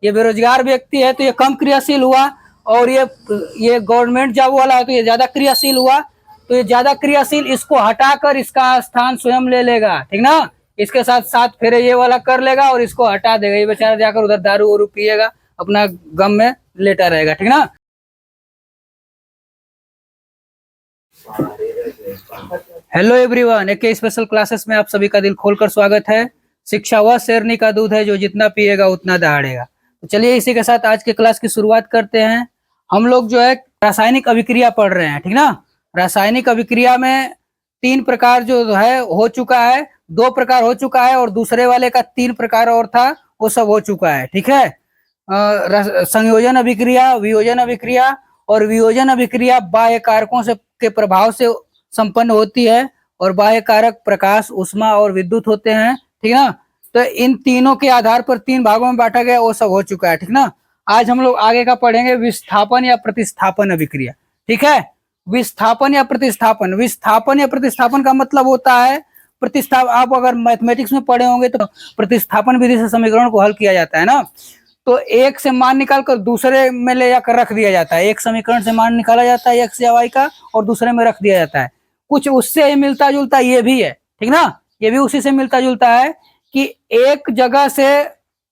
ये बेरोजगार व्यक्ति है तो ये कम क्रियाशील हुआ, और ये गवर्नमेंट जॉब वाला है तो ये ज्यादा क्रियाशील हुआ। तो ये ज्यादा क्रियाशील, इसको हटाकर इसका स्थान स्वयं ले लेगा, ठीक ना। इसके साथ साथ फिर ये वाला कर लेगा और इसको हटा देगा, ये बेचारा जाकर उधर दारू वारू पिएगा, अपना गम में लेटा रहेगा, ठीक ना। हेलो एवरीवन, एक स्पेशल क्लासेस में आप सभी का दिल खोलकर स्वागत है। शिक्षा वह शेरनी का दूध है जो जितना पिएगा उतना दहाड़ेगा। तो चलिए इसी के साथ आज के क्लास की शुरुआत करते हैं। हम लोग जो है रासायनिक अभिक्रिया पढ़ रहे हैं, ठीक ना। रासायनिक अभिक्रिया में 3 प्रकार जो है हो चुका है, 2 प्रकार हो चुका है और दूसरे वाले का 3 प्रकार और था, वो सब हो चुका है, ठीक है। संयोजन अभिक्रिया, वियोजन अभिक्रिया, और वियोजन अभिक्रिया बाह्य कारकों से के प्रभाव से संपन्न होती है, और बाह्य कारक प्रकाश, ऊष्मा और विद्युत होते हैं, ठीक ना। तो इन तीनों के आधार पर 3 भागों में बांटा गया, वो सब हो चुका है, ठीक ना। आज हम लोग आगे का पढ़ेंगे विस्थापन या प्रतिस्थापन अभिक्रिया, ठीक है। विस्थापन या प्रतिस्थापन, विस्थापन या प्रतिस्थापन का मतलब होता है आप अगर मैथमेटिक्स में पढ़े होंगे तो प्रतिस्थापन विधि से समीकरण को हल किया जाता है ना। तो एक से मान निकालकर दूसरे में ले जाकर रख दिया जाता है। एक समीकरण से मान निकाला जाता है x या y का और दूसरे में रख दिया जाता है। कुछ उससे ही मिलता जुलता ये भी है, ठीक ना। ये भी उसी से मिलता जुलता है कि एक जगह से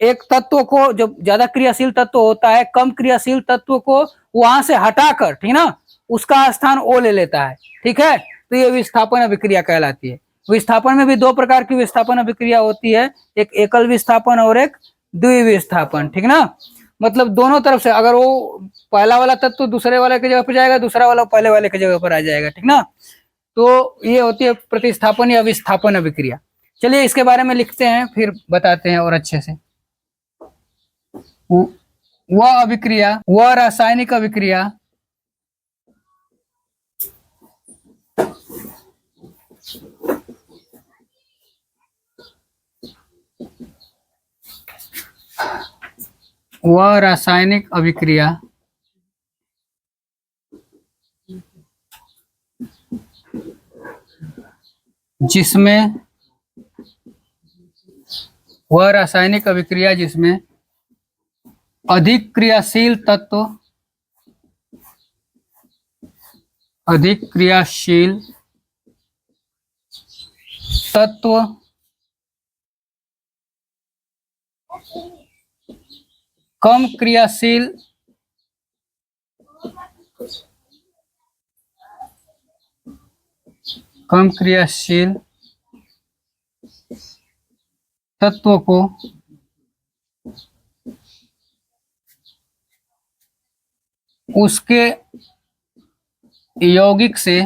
एक तत्व को, जो ज्यादा क्रियाशील तत्व होता है, कम क्रियाशील तत्व को वहां से हटाकर, ठीक ना, उसका स्थान वो ले लेता है, ठीक है। तो ये विस्थापन अभिक्रिया कहलाती है। विस्थापन में भी 2 प्रकार की विस्थापन अभिक्रिया होती है, एक एकल विस्थापन और एक द्विविस्थापन, ठीक ना। मतलब दोनों तरफ से, अगर वो पहला वाला तत्व दूसरे वाले की जगह पर जाएगा, दूसरा वाला पहले वाले की जगह पर आ जाएगा, ठीक ना। तो ये होती है प्रतिस्थापन या विस्थापन अभिक्रिया। चलिए इसके बारे में लिखते हैं, फिर बताते हैं और अच्छे से। वह अभिक्रिया, वह रासायनिक अभिक्रिया वह रासायनिक अभिक्रिया जिसमें अधिक क्रियाशील तत्व कम क्रियाशील तत्व को उसके यौगिक से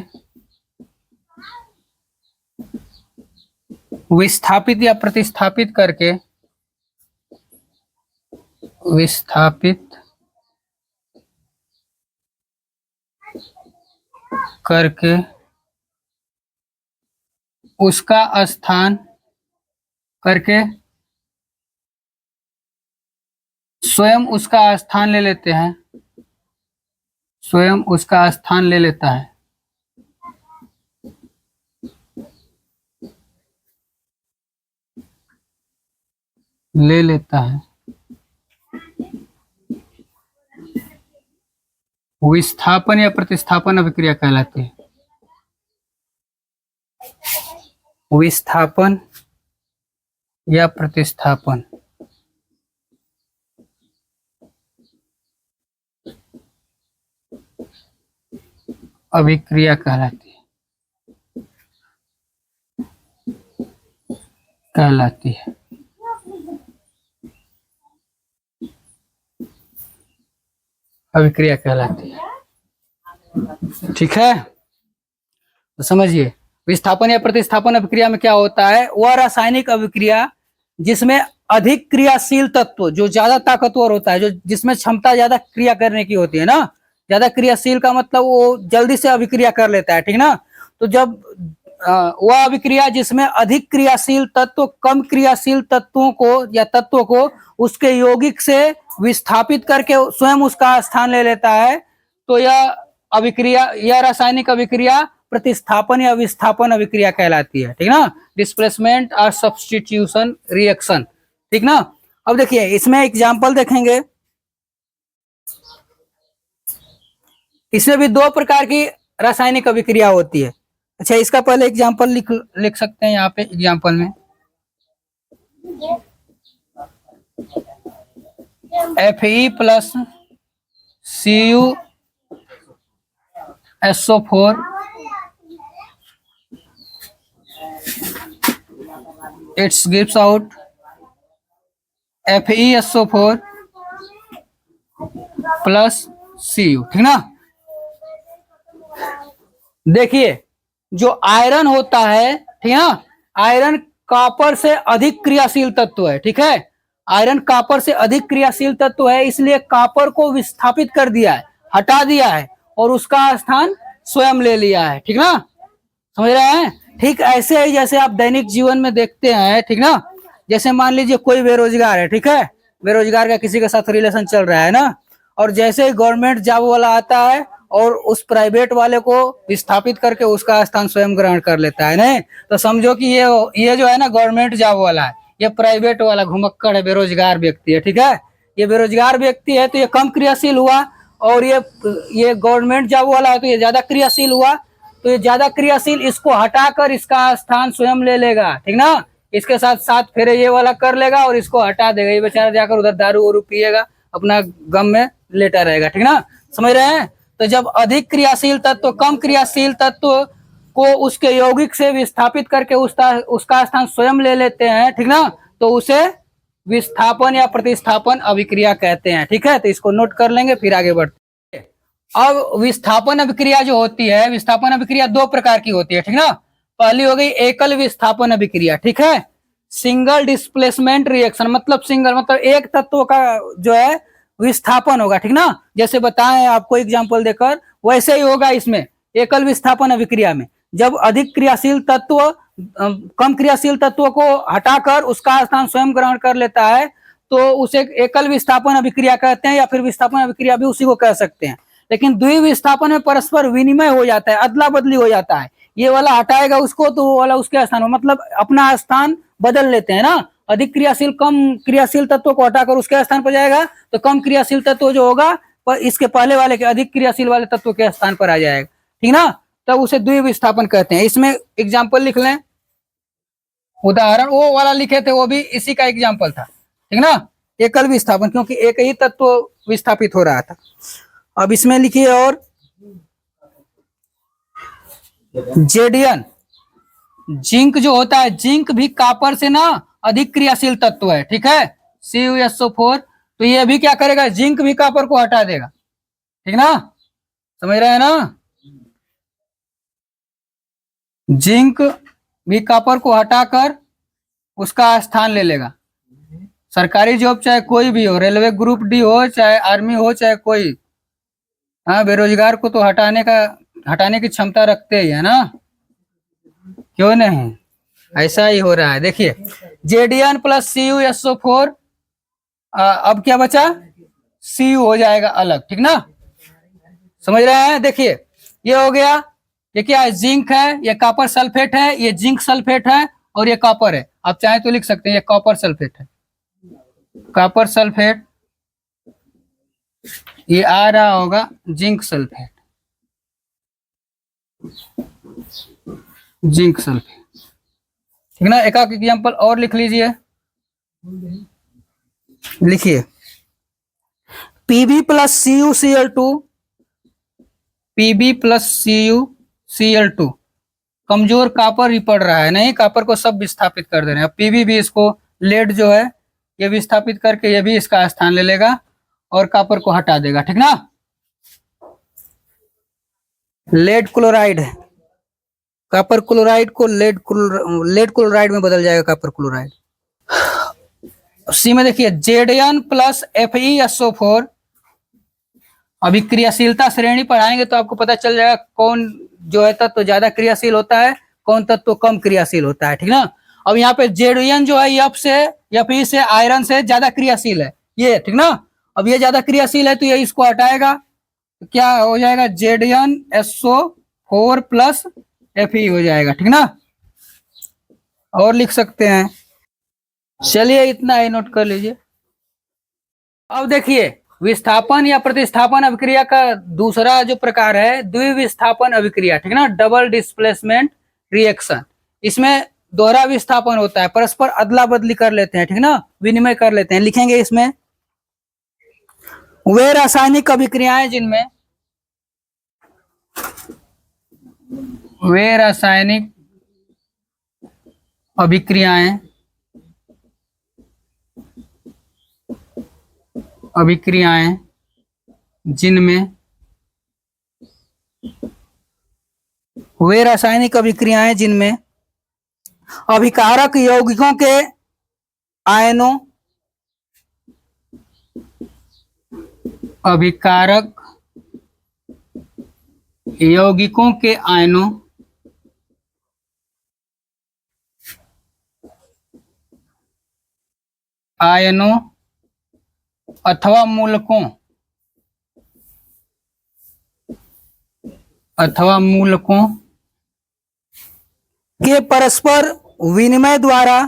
विस्थापित या प्रतिस्थापित करके उसका स्थान स्वयं उसका स्थान ले लेते हैं, स्वयं उसका स्थान ले लेता है। विस्थापन या प्रतिस्थापन अभिक्रिया कहलाती है। विस्थापन या प्रतिस्थापन अभिक्रिया कहलाती है। अभिक्रिया कहलाती है, ठीक है। तो समझिए, विस्थापन या प्रतिस्थापन अभिक्रिया में क्या होता है, वह रासायनिक अभिक्रिया जिसमें अधिक क्रियाशील तत्व, जो ज्यादा ताकतवर होता है, जो जिसमें क्षमता ज्यादा क्रिया करने की होती है ना। ज्यादा क्रियाशील का मतलब वो जल्दी से अभिक्रिया कर लेता है, ठीक ना। तो जब वह अभिक्रिया जिसमें अधिक क्रियाशील तत्व कम क्रियाशील तत्वों को उसके यौगिक से विस्थापित करके स्वयं उसका स्थान ले लेता है, तो यह रासायनिक अभिक्रिया प्रतिस्थापन या विस्थापन अभिक्रिया कहलाती है, ठीक ना। डिस्प्लेसमेंट और सब्स्टिट्यूशन रिएक्शन, ठीक ना। अब देखिए इसमें एग्जाम्पल देखेंगे, इसमें भी दो प्रकार की रासायनिक अभिक्रिया होती है। अच्छा, इसका पहले एग्जाम्पल लिख सकते हैं यहाँ पे एग्जाम्पल में, Fe plus CuSO4 it gives out FeSO4 plus Cu, ठीक ना। देखिए जो आयरन होता है, ठीक है ना, आयरन कॉपर से अधिक क्रियाशील तत्व है, ठीक है, आयरन कॉपर से अधिक क्रियाशील तत्व है, इसलिए कॉपर को विस्थापित कर दिया है, हटा दिया है और उसका स्थान स्वयं ले लिया है, ठीक ना, समझ रहे हैं। ठीक ऐसे ही जैसे आप दैनिक जीवन में देखते हैं, ठीक ना, जैसे मान लीजिए कोई बेरोजगार है, ठीक है, बेरोजगार का किसी के साथ रिलेशन चल रहा है ना, और जैसे ही गवर्नमेंट जॉब वाला आता है और उस प्राइवेट वाले को विस्थापित करके उसका स्थान स्वयं ग्रहण कर लेता है, नहीं तो समझो कि ये जो है ना गवर्नमेंट जॉब वाला है, ये प्राइवेट वाला घुमक्कड़ है, बेरोजगार व्यक्ति है, ठीक है, ये बेरोजगार व्यक्ति है तो ये कम क्रियाशील हुआ, और ये गवर्नमेंट जॉब वाला है तो ये ज्यादा क्रियाशील हुआ, तो ये ज्यादा क्रियाशील इसको हटाकर इसका स्थान स्वयं ले लेगा, ठीक ना, इसके साथ साथ फेरे ये वाला कर लेगा और इसको हटा देगा, ये बेचारा जाकर उधर दारू वारू पिएगा, अपना गम में लेटा रहेगा, ठीक ना, समझ रहे हैं। तो जब अधिक क्रियाशील तत्व कम क्रियाशील तत्व को उसके यौगिक से विस्थापित करके उसका स्थान स्वयं ले लेते हैं, ठीक ना, तो उसे विस्थापन या प्रतिस्थापन अभिक्रिया कहते हैं, ठीक है, तो इसको नोट कर लेंगे फिर आगे बढ़ते। अब विस्थापन अभिक्रिया जो होती है, विस्थापन अभिक्रिया दो प्रकार की होती है, ठीक ना, पहली हो गई एकल विस्थापन अभिक्रिया, ठीक है, सिंगल डिस्प्लेसमेंट रिएक्शन, मतलब सिंगल मतलब एक तत्व का जो है विस्थापन होगा, ठीक ना, जैसे बताएं आपको एग्जांपल देकर, वैसे ही होगा इसमें एकल विस्थापन अभिक्रिया में, जब अधिक क्रियाशील तत्व कम क्रियाशील तत्व को हटाकर उसका स्थान स्वयं ग्रहण कर लेता है तो उसे एकल विस्थापन अभिक्रिया कहते हैं, या फिर विस्थापन अभिक्रिया भी उसी को कह सकते हैं। लेकिन द्विविस्थापन में परस्पर विनिमय हो जाता है, अदला बदली हो जाता है, ये वाला हटाएगा उसको तो वो वाला उसके स्थान, मतलब अपना स्थान बदल लेते हैं ना, अधिक क्रियाशील कम क्रियाशील तत्व को हटाकर उसके स्थान पर जाएगा, तो कम क्रियाशील तत्व जो होगा पर इसके पहले वाले के अधिक क्रियाशील वाले तत्व के स्थान पर आ जाएगा, ठीक ना, तब उसे द्विविस्थापन कहते हैं। इसमें एग्जाम्पल लिख लें, उदाहरण वो वाला लिखे थे वो भी इसी का एग्जाम्पल था, ठीक ना, एकल विस्थापन, क्योंकि एक ही तत्व विस्थापित हो रहा था। अब इसमें लिखिए और जेडियन, जिंक जो होता है, जिंक भी कॉपर से ना अधिक क्रियाशील तत्व है, ठीक है, CuSO4, तो ये भी क्या करेगा, जिंक भी कॉपर को हटा देगा, ठीक ना, समझ रहे हैं ना, जिंक भी कॉपर को हटाकर उसका स्थान ले लेगा। सरकारी जॉब चाहे कोई भी हो, रेलवे ग्रुप डी हो चाहे आर्मी हो चाहे कोई, हाँ, बेरोजगार को तो हटाने की क्षमता रखते ही है ना, क्यों नहीं, ऐसा ही हो रहा है। देखिए जेडीएन प्लस CuSO4, अब क्या बचा, Cu हो जाएगा अलग, ठीक ना, समझ रहे हैं। देखिए ये हो गया, ये क्या है, जिंक है, ये कॉपर सल्फेट है, ये जिंक सल्फेट है और ये कॉपर है, आप चाहे तो लिख सकते हैं ये कॉपर सल्फेट है, कॉपर सल्फेट, ये आ रहा होगा जिंक सल्फेट, जिंक सल्फेट, ठीक ना। एक एग्जांपल और लिख लीजिए, लिखिए Pb plus CuCl2, Pb plus CuCl2, कमजोर कॉपर ही पड़ रहा है, नहीं कॉपर को सब विस्थापित कर दे रहे हैं। अब Pb भी इसको लेड जो है ये विस्थापित करके ये भी इसका स्थान ले लेगा और कॉपर को हटा देगा, ठीक ना। लेड क्लोराइड है, कॉपर क्लोराइड को लेड क्लोराइड में बदल जाएगा, कॉपर क्लोराइड। सी में देखिए जेडन प्लस FeSO4, अभी क्रियाशीलता श्रेणी पढ़ाएंगे तो आपको पता चल जाएगा कौन जो है तत्व ज्यादा क्रियाशील होता है, कौन तत्व कम क्रियाशील होता है, ठीक ना। अब यहाँ पे जेडन जो है Fe से आयरन से ज्यादा क्रियाशील है ये, ठीक ना। अब ये ज्यादा क्रियाशील है तो ये इसको हटाएगा, तो क्या हो जाएगा, ZnSO4 प्लस Fe हो जाएगा, ठीक ना। और लिख सकते हैं, चलिए इतना ही नोट कर लीजिए। अब देखिए, विस्थापन या प्रतिस्थापन अभिक्रिया का दूसरा जो प्रकार है द्विविस्थापन अभिक्रिया, ठीक ना, डबल डिस्प्लेसमेंट रिएक्शन। इसमें दोहरा विस्थापन होता है, परस्पर अदला बदली कर लेते हैं, ठीक ना, विनिमय कर लेते हैं। लिखेंगे इसमें वे रासायनिक अभिक्रियाएं जिनमें वे रासायनिक अभिक्रियाएं जिनमें वे रासायनिक अभिक्रियाएं जिनमें अभिकारक यौगिकों के आयनों अभिकारक यौगिकों के आयनों अथवा मूलकों के परस्पर विनिमय द्वारा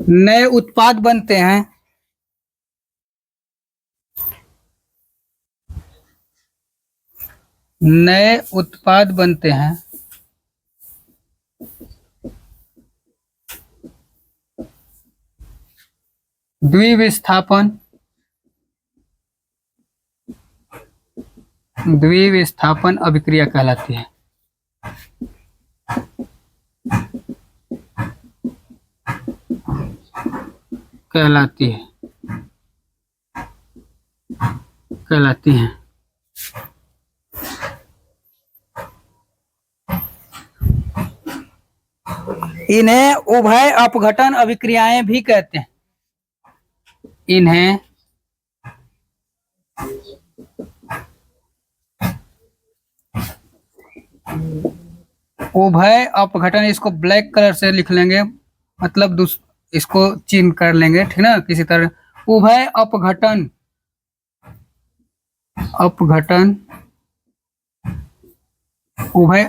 नए उत्पाद बनते हैं। द्विविस्थापन अभिक्रिया कहलाती है। इन्हें उभय अपघटन अभिक्रियाएं भी कहते हैं। उभय अपघटन, इसको ब्लैक कलर से लिख लेंगे, मतलब इसको चिन्ह कर लेंगे, ठीक ना, किसी तरह। उभय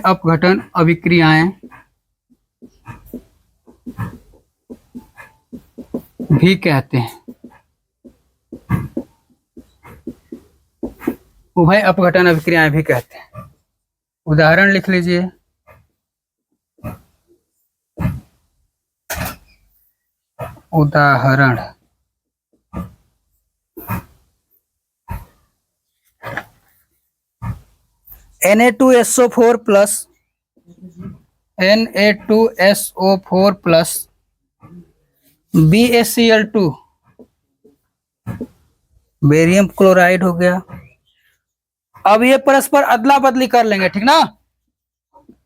अपघटन अभिक्रियाएं भी कहते हैं। उभय अपघटन अभिक्रियाएं भी कहते हैं। उदाहरण लिख लीजिए। उदाहरण Na2SO4 plus BaCl2 barium chloride हो गया। अब ये परस्पर अदला बदली कर लेंगे, ठीक ना,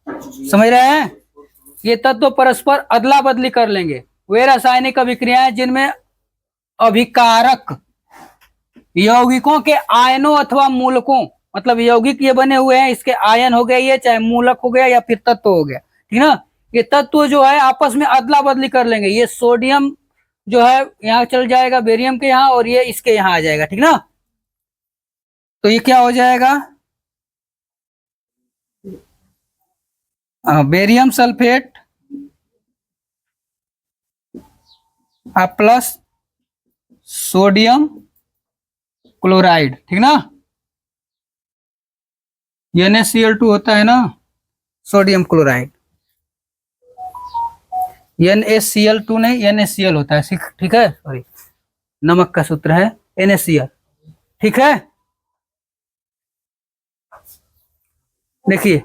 समझ रहे हैं, ये तत्व परस्पर अदला बदली कर लेंगे। वे रासायनिक अभिक्रियाएं जिनमें अभिकारक यौगिकों के आयनों अथवा मूलकों, मतलब यौगिक ये बने हुए हैं, इसके आयन हो गए, ये चाहे मूलक हो गया या फिर तत्व हो गया, ठीक ना, ये तत्व जो है आपस में अदला बदली कर लेंगे। ये सोडियम जो है यहाँ चल जाएगा बेरियम के यहाँ, और ये इसके यहाँ आ जाएगा, ठीक ना। तो ये क्या हो जाएगा, barium sulphate plus sodium chloride, ठीक ना। NaCl2 होता है ना, सोडियम क्लोराइड। NaCl2 नहीं, NaCl होता है, ठीक है, सॉरी, नमक का सूत्र है NaCl, ठीक है। देखिए,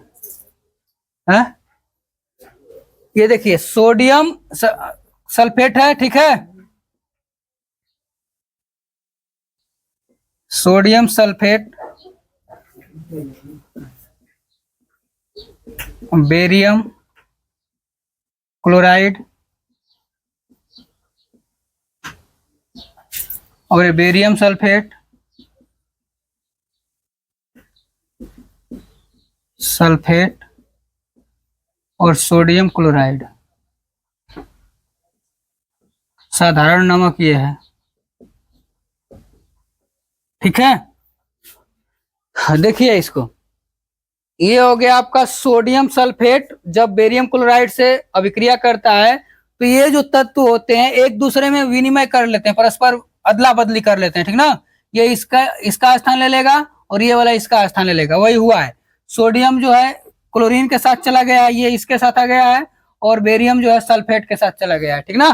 ये देखिए सोडियम सल्फेट है, ठीक है, सोडियम सल्फेट बेरियम क्लोराइड, और बेरियम सल्फेट और सोडियम क्लोराइड। साधारण नमक ये है, ठीक है। देखिए इसको, ये हो गया आपका सोडियम सल्फेट। जब बेरियम क्लोराइड से अभिक्रिया करता है तो ये जो तत्व होते हैं एक दूसरे में विनिमय कर लेते हैं, परस्पर अदला बदली कर लेते हैं, ठीक ना। ये इसका इसका स्थान ले लेगा और ये वाला इसका स्थान ले लेगा, वही हुआ है। सोडियम जो है क्लोरीन के साथ चला गया है, ये इसके साथ आ गया है, और बेरियम जो है सल्फेट के साथ चला गया है, ठीक ना।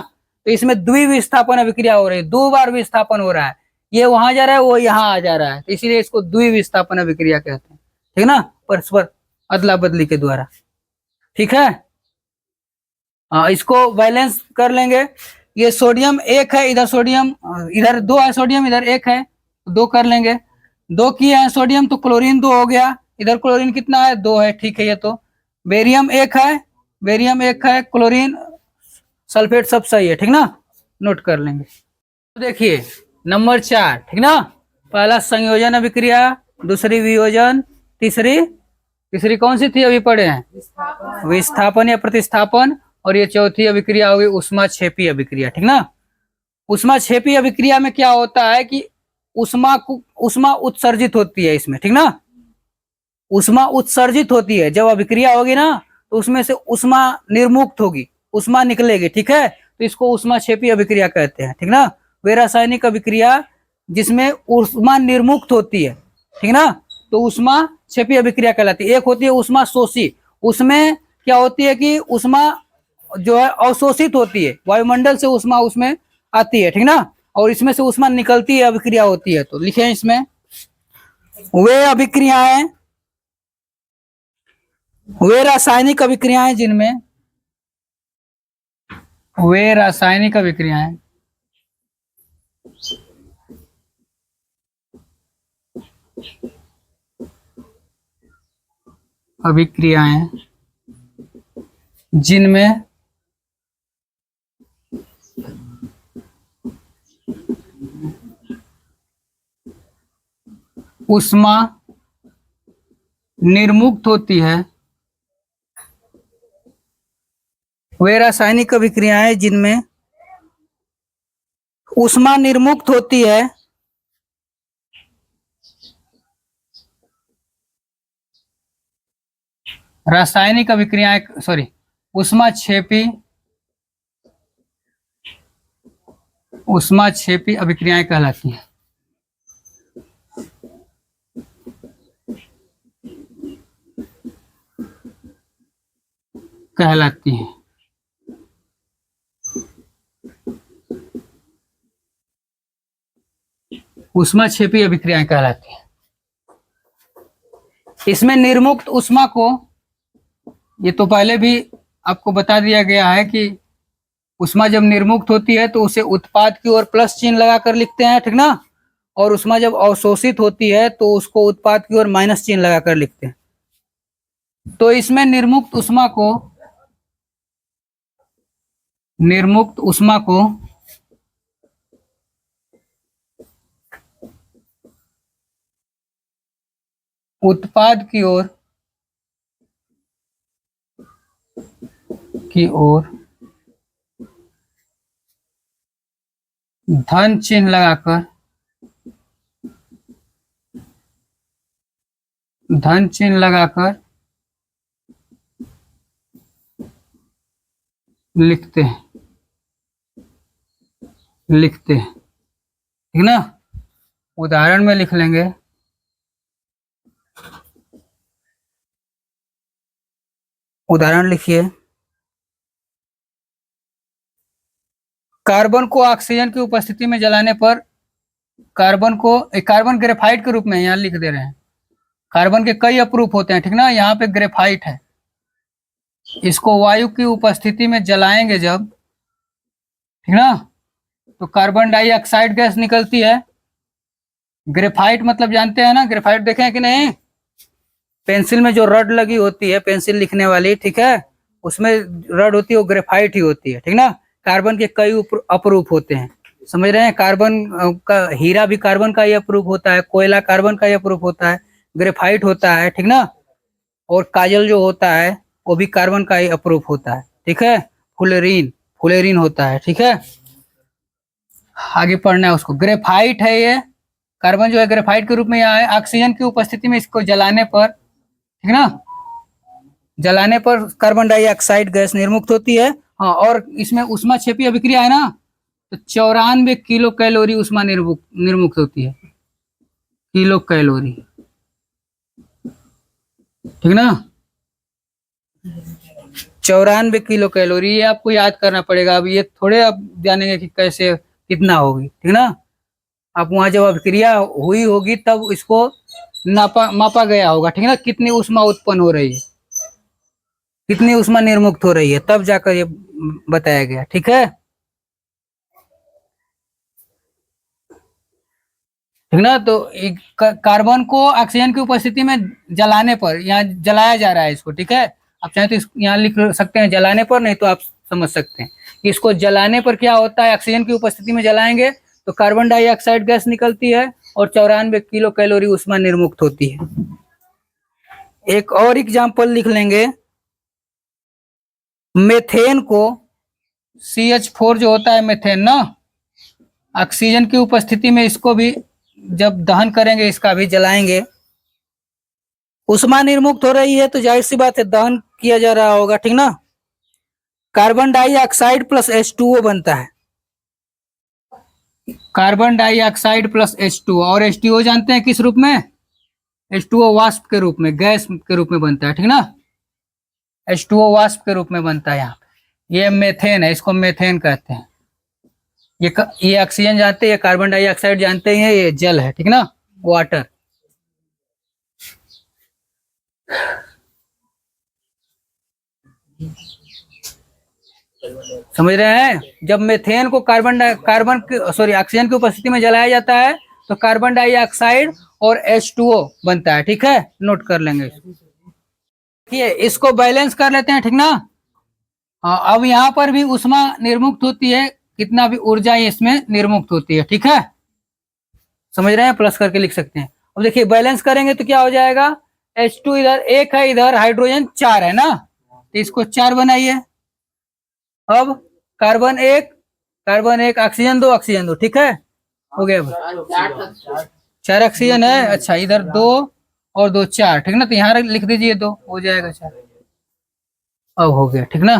तो इसमें द्विविस्थापन अभिक्रिया हो रही है, 2 बार विस्थापन हो रहा है, ये वहां जा रहा है, वो यहाँ आ जा रहा है, तो इसीलिए इसको द्विविस्थापन अभिक्रिया कहते हैं, ठीक ना, परस्पर अदला बदली के द्वारा, ठीक है। इसको बैलेंस कर लेंगे। ये सोडियम 1 है, इधर सोडियम, इधर 2 है सोडियम, इधर 1 है, 2 कर लेंगे। 2 किए हैं सोडियम तो क्लोरीन 2 हो गया, इधर क्लोरीन कितना है, 2 है, ठीक है। ये तो बेरियम 1 है, बेरियम 1 है, क्लोरीन सल्फेट सब सही है, ठीक ना, नोट कर लेंगे। तो देखिए नंबर 4, ठीक ना, पहला संयोजन अभिक्रिया, दूसरी वियोजन, तीसरी कौन सी थी अभी पढ़े हैं, विस्थापन या प्रतिस्थापन, और ये चौथी अभिक्रिया होगी ऊष्माक्षेपी अभिक्रिया, ठीक ना। ऊष्माक्षेपी अभिक्रिया में क्या होता है कि ऊष्मा उत्सर्जित होती है इसमें, ठीक ना, ऊष्मा उत्सर्जित होती है। जब अभिक्रिया होगी ना तो उसमें से ऊष्मा निर्मुक्त होगी, ऊष्मा निकलेगी, ठीक है, तो इसको ऊष्माक्षेपी अभिक्रिया कहते हैं, ठीक ना। वे रासायनिक अभिक्रिया जिसमें ऊष्मा निर्मुक्त होती है, ठीक ना, तो ऊष्माक्षेपी अभिक्रिया कहलाती है। एक होती है ऊष्मा शोषी, उसमें क्या होती है कि ऊष्मा जो है अवशोषित होती है, वायुमंडल से ऊष्मा उसमें आती है, ठीक ना, और इसमें से ऊष्मा निकलती है, अभिक्रिया होती है। तो लिखे इसमें वे अभिक्रियाएं, वे रासायनिक अभिक्रियाएं जिनमें, वे रासायनिक अभिक्रियाएं जिनमें ऊष्मा निर्मुक्त होती है, वे रासायनिक अभिक्रियाएं जिनमें ऊष्मा निर्मुक्त होती है, रासायनिक अभिक्रियाएं, सॉरी, ऊष्माक्षेपी अभिक्रियाएं कहलाती हैं। ऊष्माक्षेपी अभिक्रियाएं कहलाती हैं। इसमें निर्मुक्त ऊष्मा को, ये तो पहले भी आपको बता दिया गया है कि ऊष्मा जब निर्मुक्त होती है तो उसे उत्पाद की ओर प्लस चिन्ह लगाकर लिखते हैं, ठीक ना, और ऊष्मा जब अवशोषित होती है तो उसको उत्पाद की ओर माइनस चिन्ह लगाकर लिखते हैं। तो इसमें निर्मुक्त ऊष्मा को उत्पाद की ओर धन चिन्ह लगाकर लिखते हैं, ठीक ना। उदाहरण में लिख लेंगे, उदाहरण लिखिए, कार्बन को ऑक्सीजन की उपस्थिति में जलाने पर कार्बन ग्रेफाइट के रूप में यहाँ लिख दे रहे हैं। कार्बन के कई अपरूप होते हैं, ठीक ना, यहाँ पे ग्रेफाइट है, इसको वायु की उपस्थिति में जलाएंगे जब, ठीक ना, तो कार्बन डाइऑक्साइड गैस निकलती है। ग्रेफाइट मतलब जानते हैं ना, ग्रेफाइट देखे हैं कि नहीं, पेंसिल में जो रड लगी होती है, पेंसिल लिखने वाली, ठीक है, उसमें रड होती है, वो ग्रेफाइट ही होती है, ठीक ना। कार्बन के कई अपरूप होते हैं, समझ रहे हैं। कार्बन का हीरा भी कार्बन का ही अपरूप होता है, कोयला कार्बन का ही अपरूप होता है, ग्रेफाइट होता है, ठीक ना, और काजल जो होता है वो भी कार्बन का ही अपरूप होता है, ठीक है। फुलेरीन होता है, ठीक है। आगे पढ़ना है उसको। ग्रेफाइट है ये, कार्बन जो है ग्रेफाइट के रूप में यहाँ है। ऑक्सीजन की उपस्थिति में इसको जलाने पर, ठीक ना, जलाने पर कार्बन डाइऑक्साइड गैस निर्मुक्त होती है। हाँ, और इसमें ऊष्मा क्षेपी अभिक्रिया है ना, तो 94 किलो कैलोरी ऊष्मा निर्मुक्त होती है, किलो कैलोरी, ठीक ना, 94 किलो कैलोरी। ये आपको याद करना पड़ेगा। अब ये थोड़े आप जानेंगे कि कैसे कितना होगी, ठीक ना। आप वहां जब अभिक्रिया हुई होगी तब इसको मापा गया होगा, ठीक ना, कितनी ऊष्मा उत्पन्न हो रही है, कितनी ऊष्मा निर्मुक्त हो रही है, तब जाकर ये बताया गया, ठीक है, ठीक ना। तो कार्बन को ऑक्सीजन की उपस्थिति में जलाने पर, यहाँ जलाया जा रहा है इसको, ठीक है। आप चाहे तो यहाँ लिख सकते हैं जलाने पर, नहीं तो आप समझ सकते हैं कि इसको जलाने पर क्या होता है। ऑक्सीजन की उपस्थिति में जलाएंगे तो कार्बन डाइऑक्साइड गैस निकलती है और 94 किलो कैलोरी ऊष्मा निर्मुक्त होती है। एक और एग्जाम्पल लिख लेंगे। मेथेन को, CH4 जो होता है मेथेन ना, ऑक्सीजन की उपस्थिति में इसको भी जब दहन करेंगे, इसका भी जलाएंगे, ऊष्मा निर्मुक्त हो रही है, तो जाहिर सी बात है दहन किया जा रहा होगा, ठीक ना। कार्बन डाइऑक्साइड प्लस H2O बनता है, कार्बन डाइऑक्साइड प्लस H2O। और H2O जानते हैं किस रूप में, H2O वाष्प के रूप में, गैस के रूप में बनता है, ठीक ना, H2O वाष्प के रूप में बनता है। यहाँ ये मेथेन है, इसको मेथेन कहते हैं। ये ऑक्सीजन जानते हैं, ये कार्बन डाइऑक्साइड जानते हैं, ये जल है, ठीक ना, वाटर। समझ रहे हैं। जब मेथेन को ऑक्सीजन की उपस्थिति में जलाया जाता है तो कार्बन डाइऑक्साइड और H2O बनता है, ठीक है, नोट कर लेंगे। देखिए इसको बैलेंस कर लेते हैं, ठीक ना। अब यहाँ पर भी ऊष्मा निर्मुक्त होती है, कितना भी ऊर्जा इसमें निर्मुक्त होती है, ठीक है, समझ रहे हैं, प्लस करके लिख सकते हैं। अब देखिए बैलेंस करेंगे तो क्या हो जाएगा, H2 इधर 1 है, इधर हाइड्रोजन 4 है ना, तो इसको 4 बनाइए। अब कार्बन 1 ऑक्सीजन 2 ऑक्सीजन 2, ठीक है, हो गया। 4 ऑक्सीजन है, अच्छा, इधर 2 और 2 4, ठीक ना, तो यहाँ लिख दीजिए 2, हो जाएगा 4। अब हो गया, ठीक ना।